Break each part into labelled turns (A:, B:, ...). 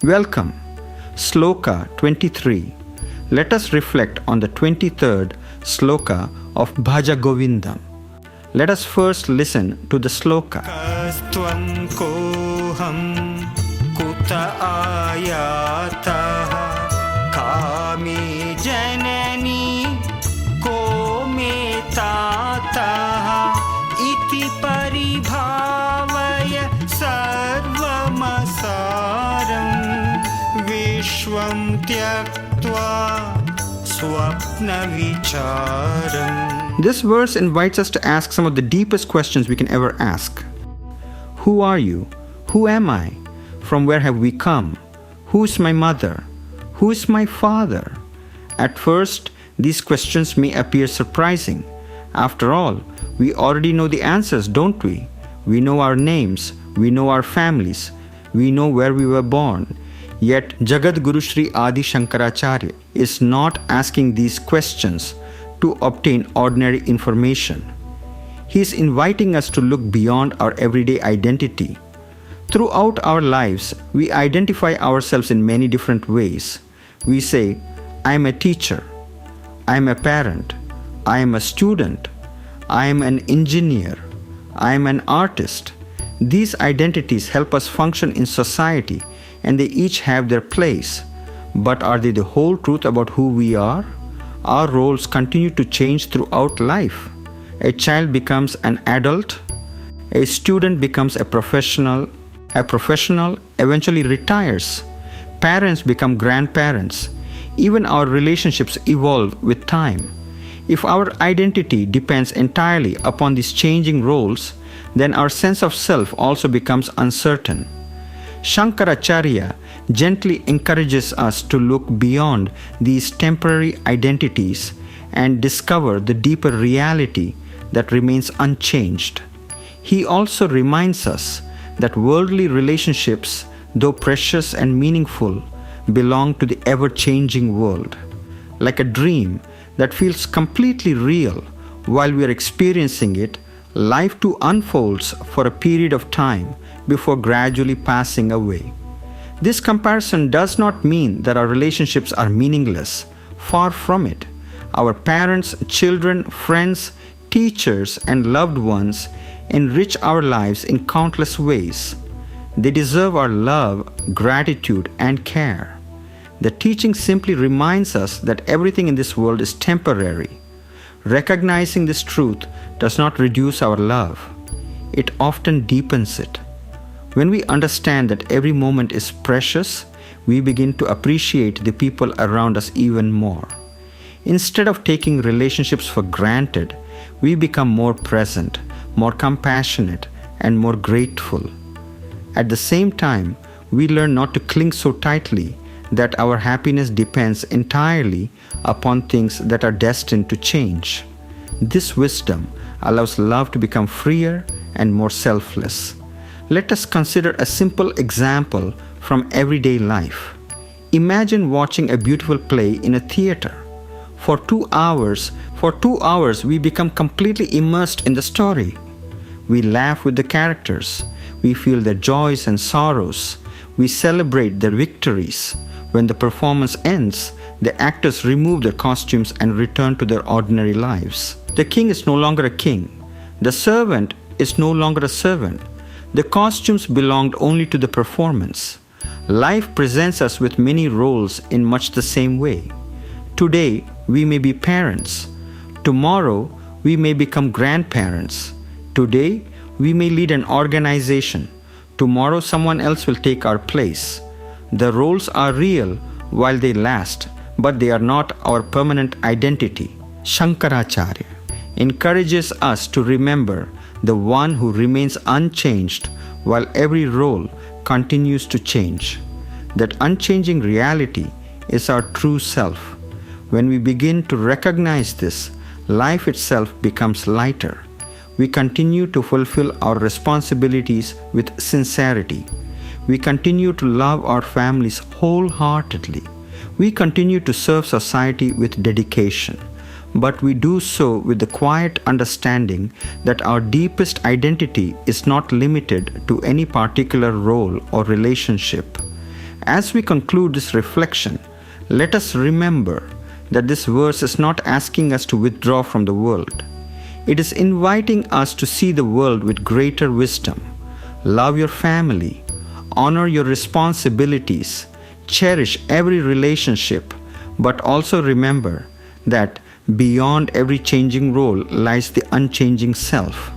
A: Welcome. Sloka 23. Let us reflect on the 23rd Sloka of Bhaja Govindam. Let us first listen to the Sloka.
B: Kastvam Koham Kuta Āyātaḥ Kami Janani Ko me Tātaḥ Iti Paribhavaya Sarvamasaram Vishvam Tyaktva Swapna Vicharam.
A: This verse invites us to ask some of the deepest questions we can ever ask. Who are you? Who am I? From where have we come? Who is my mother? Who is my father? At first, these questions may appear surprising. After all, we already know the answers, don't we? We know our names, we know our families, we know where we were born. Yet, Jagadguru Adi Shankaracharya is not asking these questions to obtain ordinary information. He is inviting us to look beyond our everyday identity. Throughout our lives, we identify ourselves in many different ways. We say, I am a teacher, I am a parent, I am a student, I am an engineer, I am an artist. These identities help us function in society and they each have their place. But are they the whole truth about who we are? Our roles continue to change throughout life. A child becomes an adult, a student becomes a professional eventually retires, parents become grandparents. Even our relationships evolve with time. If our identity depends entirely upon these changing roles, then our sense of self also becomes uncertain. Shankaracharya gently encourages us to look beyond these temporary identities and discover the deeper reality that remains unchanged. He also reminds us that worldly relationships, though precious and meaningful, belong to the ever-changing world. Like a dream that feels completely real while we are experiencing it, life too unfolds for a period of time before gradually passing away. This comparison does not mean that our relationships are meaningless. Far from it. Our parents, children, friends, teachers, and loved ones enrich our lives in countless ways. They deserve our love, gratitude, and care. The teaching simply reminds us that everything in this world is temporary. Recognizing this truth does not reduce our love. It often deepens it. When we understand that every moment is precious, we begin to appreciate the people around us even more. Instead of taking relationships for granted, we become more present, more compassionate, and more grateful. At the same time, we learn not to cling so tightly that our happiness depends entirely upon things that are destined to change. This wisdom allows love to become freer and more selfless. Let us consider a simple example from everyday life. Imagine watching a beautiful play in a theater. For 2 hours, we become completely immersed in the story. We laugh with the characters. We feel their joys and sorrows. We celebrate their victories. When the performance ends, the actors remove their costumes and return to their ordinary lives. The king is no longer a king. The servant is no longer a servant. The costumes belonged only to the performance. Life presents us with many roles in much the same way. Today, we may be parents. Tomorrow, we may become grandparents. Today, we may lead an organization. Tomorrow, someone else will take our place. The roles are real while they last, but they are not our permanent identity. Shankaracharya encourages us to remember the one who remains unchanged while every role continues to change. That unchanging reality is our true self. When we begin to recognize this, life itself becomes lighter. We continue to fulfill our responsibilities with sincerity. We continue to love our families wholeheartedly. We continue to serve society with dedication. But we do so with the quiet understanding that our deepest identity is not limited to any particular role or relationship. As we conclude this reflection, let us remember that this verse is not asking us to withdraw from the world. It is inviting us to see the world with greater wisdom, love your family, honor your responsibilities, cherish every relationship, but also remember that beyond every changing role lies the unchanging self.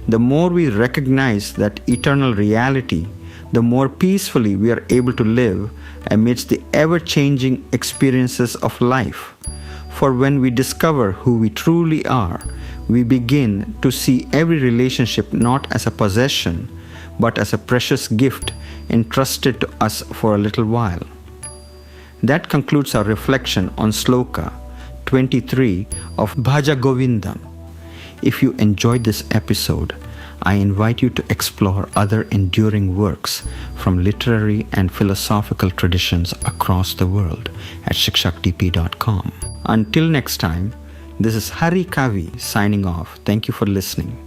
A: The more we recognize that eternal reality, the more peacefully we are able to live amidst the ever-changing experiences of life. For when we discover who we truly are, we begin to see every relationship not as a possession, but as a precious gift entrusted to us for a little while. That concludes our reflection on Sloka 23 of Bhaja Govindam. If you enjoyed this episode, I invite you to explore other enduring works from literary and philosophical traditions across the world at shikshakdp.com. Until next time, this is Hari Kavi signing off. Thank you for listening.